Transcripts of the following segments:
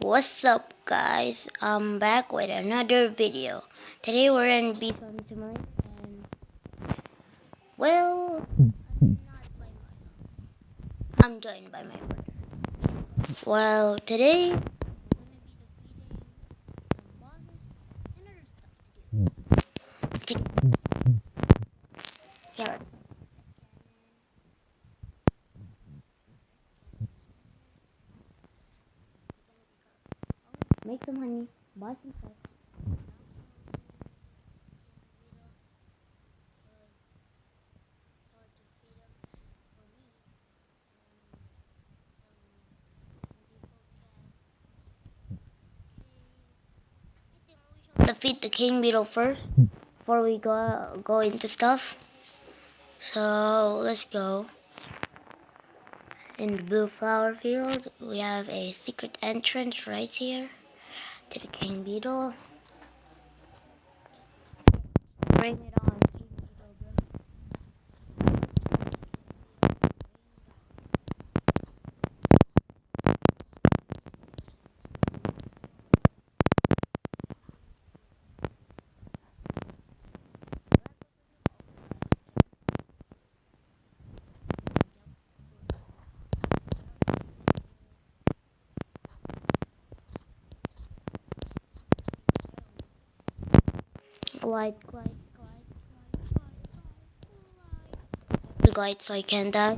What's up, guys? I'm back with another video. Today we're in beetle simulator and well, I'm joined by my brother. Well, today we're gonna be defeating some bosses and other stuff to do. Here, make some honey, buy some stuff. Defeat the king beetle first before we go into stuff. So let's go. In the blue flower field, we have a secret entrance right here to the king beetle. Bring it on, king beetle, glide, glide, glide so I can't die.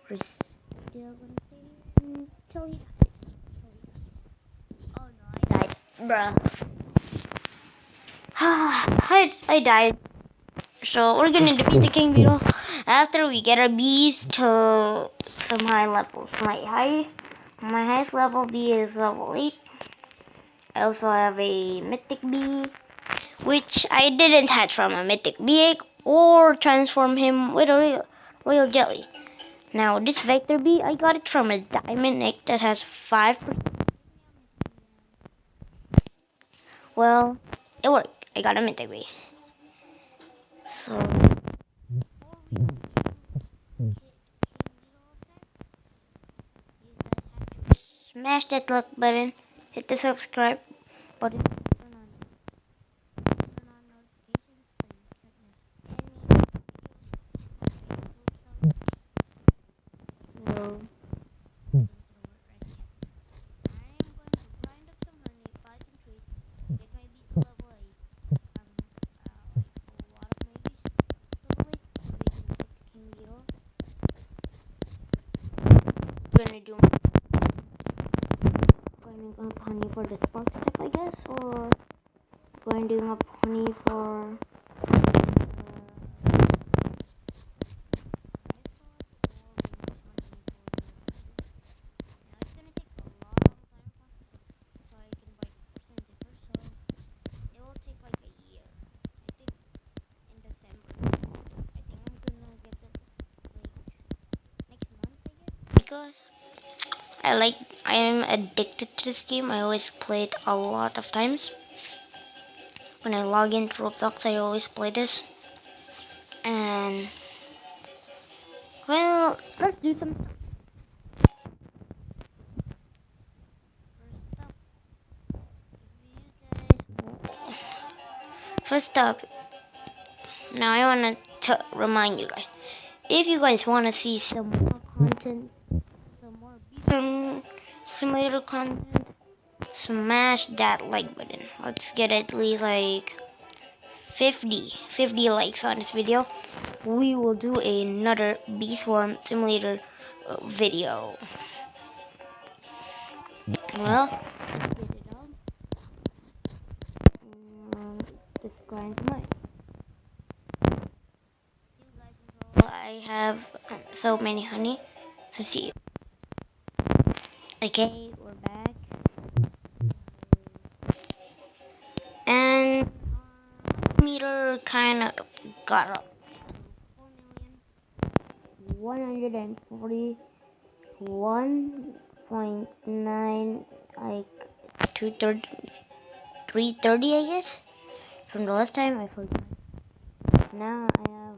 We're still gonna stay until he dies. Oh no, I died. Bruh. I died. So we're gonna defeat the king beetle after we get our bees to some high levels. My highest level bee is level 8. I also have a mythic bee, which I didn't hatch from a mythic bee egg or transform him with a royal jelly. Now this vector bee, I got it from a diamond egg that has 5%. Well, it worked. I got a mythic bee. So smash that like button, hit the subscribe button, turn on notifications so you can't miss any. So gonna do going up honey for the spark stuff, I guess, or going to do up honey for because I am addicted to this game. I always play it a lot of times. When I log into Roblox, I always play this. And well, let's do some stuff. First up, now I want to remind you guys, if you guys want to see some more content, some more beacon simulator content, smash that like button. Let's get at least like 50 likes on this video. We will do another bee swarm simulator video. Well, let's get it on. Just going to mine. I have so many honey. So see you. Okay, we're back. And meter kind of got up. 4,141.9, like 2/3 330, I guess. From the last time, I forgot. Now I have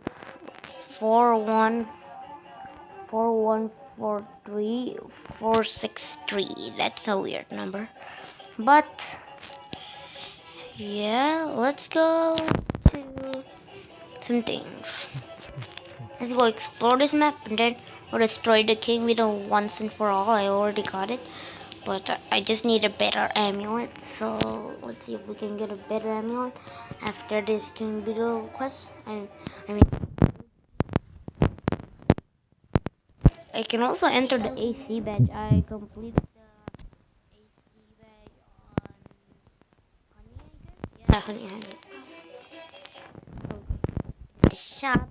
4143463. That's a weird number. But yeah, let's go to some things. Let's go explore this map and then we'll destroy the king beetle once and for all. I already got it, but I just need a better amulet. So let's see if we can get a better amulet after this king beetle quest. And I mean, I can also enter the AC badge. I completed the AC badge on honey, I guess. Yeah, honey. The shop.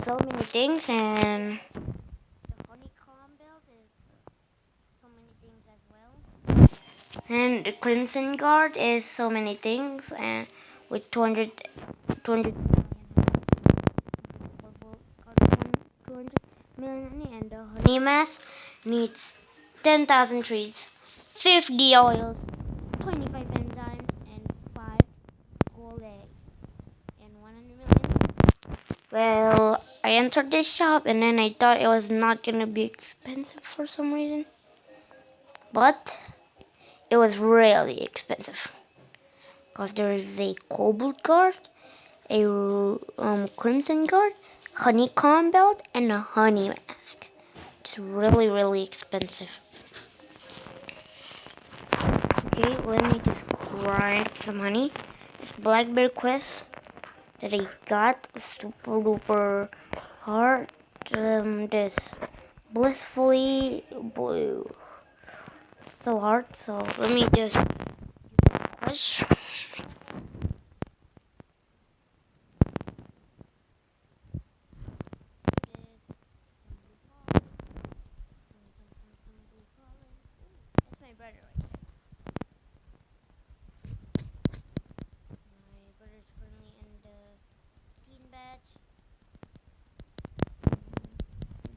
So many things, and the honeycomb belt is so many things as well. And the crimson guard is so many things, and with 200 million, and the honey mask needs 10,000 trees, 50 oils, 25 enzymes, and 5 gold eggs, and 100 million. Well, I entered this shop and then I thought it was not gonna be expensive for some reason, but it was really expensive because there is a cobalt guard, a crimson guard, honeycomb belt, and a honey mask. It's really, really expensive. Okay, let me just grind up some honey. This blackberry quest that I got super duper hard. This blissfully blue. So hard, so let me just push. That's my brother right there. My brother's currently in the teen batch. I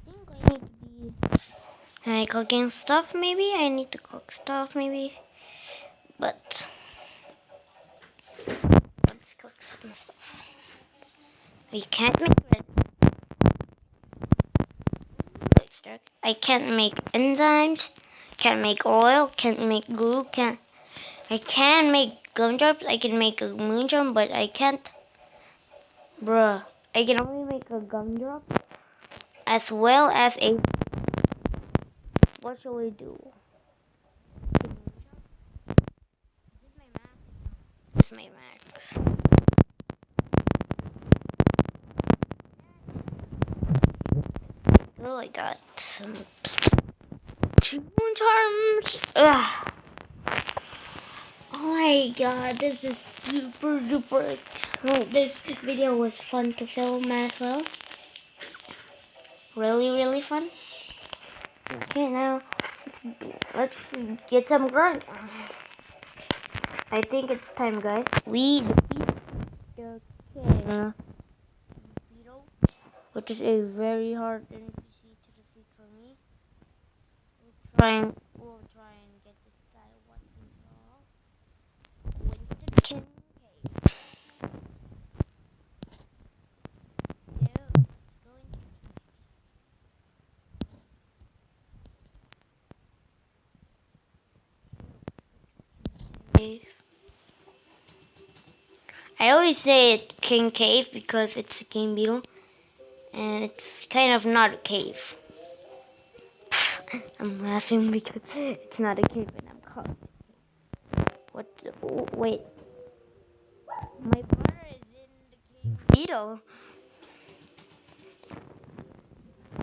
think I need to be cooking stuff maybe. I need to cook stuff maybe. But let's cook some stuff. We can't make red. I can't make enzymes. Can't make oil. Can't make glue. I can make gumdrops. I can make a moondrum, but I can't. Bruh. I can only make a gumdrop as well as a. What shall we do? This is my max. Oh, I got some 2 charms. Ugh. Oh my god, this is super duper. Oh, this video was fun to film as well. Really, really fun. Okay, now let's get some grunt. I think it's time, guys. We defeat the king beetle, which is a very hard NPC to defeat for me. We'll try and get this guy once and for all. Winston King Cave. Yeah, going. I always say it's King Cave because it's a king beetle, and it's kind of not a cave. I'm laughing because it's not a cave and I'm caught. What? Oh, wait. My brother is in the king beetle.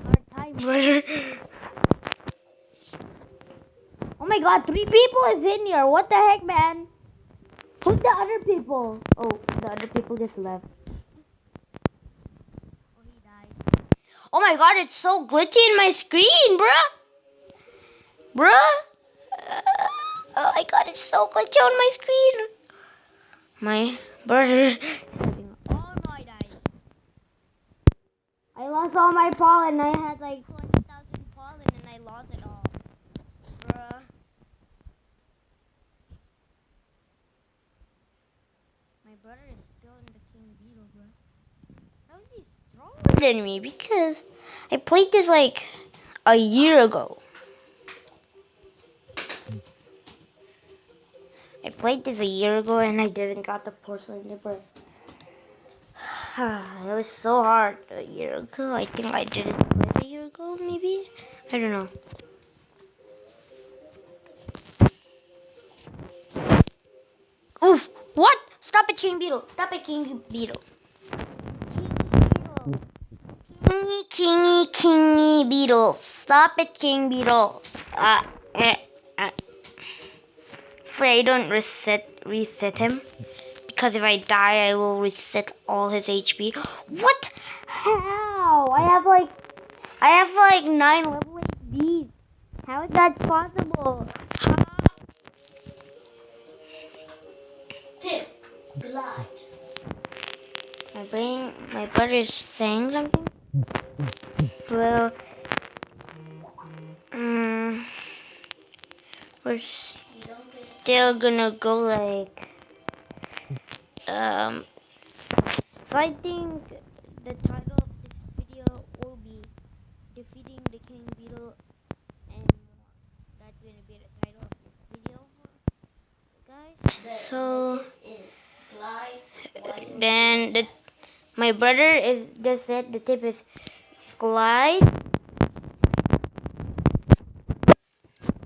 Hard time, brother. Oh my god, 3 people is in here. What the heck, man? Who's the other people? Oh, the other people just left. Oh, he died. Oh my god, it's so glitchy in my screen, bruh. Oh my god, it's so glitchy on my screen. My brother lost all my pollen. I had like 20,000 pollen and I lost it all. Bruh. My brother is still in the king beetle, bruh. How is he stronger than me? Because I played this like a year ago. I played this a year ago and I didn't got the porcelain dipper. It was so hard a year ago. I think I didn't play it a year ago, maybe? I don't know. Oof! What? Stop it, King Beetle! Stop it, King Beetle! Kingy Beetle! Stop it, King Beetle! Hopefully I don't reset him. Because if I die, I will reset all his HP. What? How? I have like 9 level 8 bees. How is that possible? Tip, glide. My brother is saying something. Well, we're still gonna go like, so I think the title of this video will be defeating the king beetle and more. That's gonna be the title of this video, guys. So then my brother is just said the tip is glide.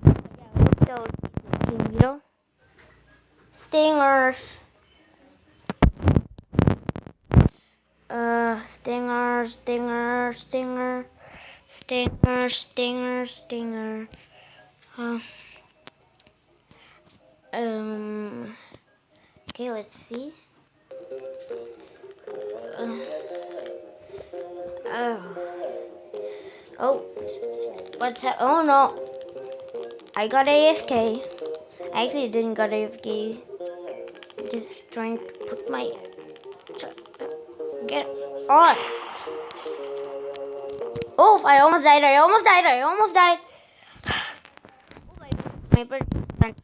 Yeah, we'll still the king beetle. Stingers. Stinger, stinger, stinger, stinger, stinger, stinger. Okay, let's see. Oh, what's that? Oh no, I got AFK. I actually didn't got AFK. Just trying to put my get on. Oh, I almost died. I almost died. I almost died. My bird went.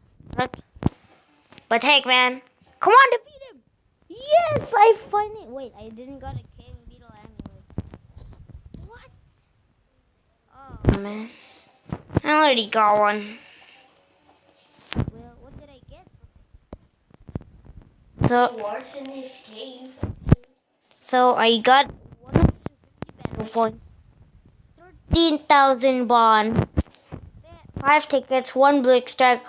But heck, man, come on, defeat him. Yes, I finally. Wait, I didn't got a king beetle anyway. What? Oh man, I already got one. Well, what did I get? So I got 150 battle points, 13,000 bond, 5 tickets, 1 blue extract,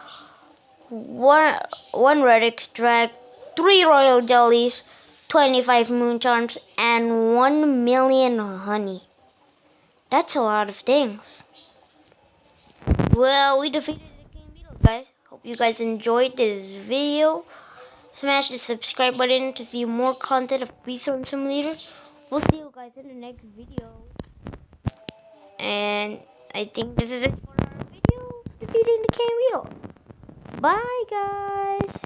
one red extract, 3 royal jellies, 25 moon charms, and 1 million honey. That's a lot of things. Well, we defeated the king beetle, guys. Hope you guys enjoyed this video. Smash the subscribe button to see more content of Beetle Simulator. We'll see you guys in the next video. And I think this is it for our video defeating the king beetle. Bye, guys.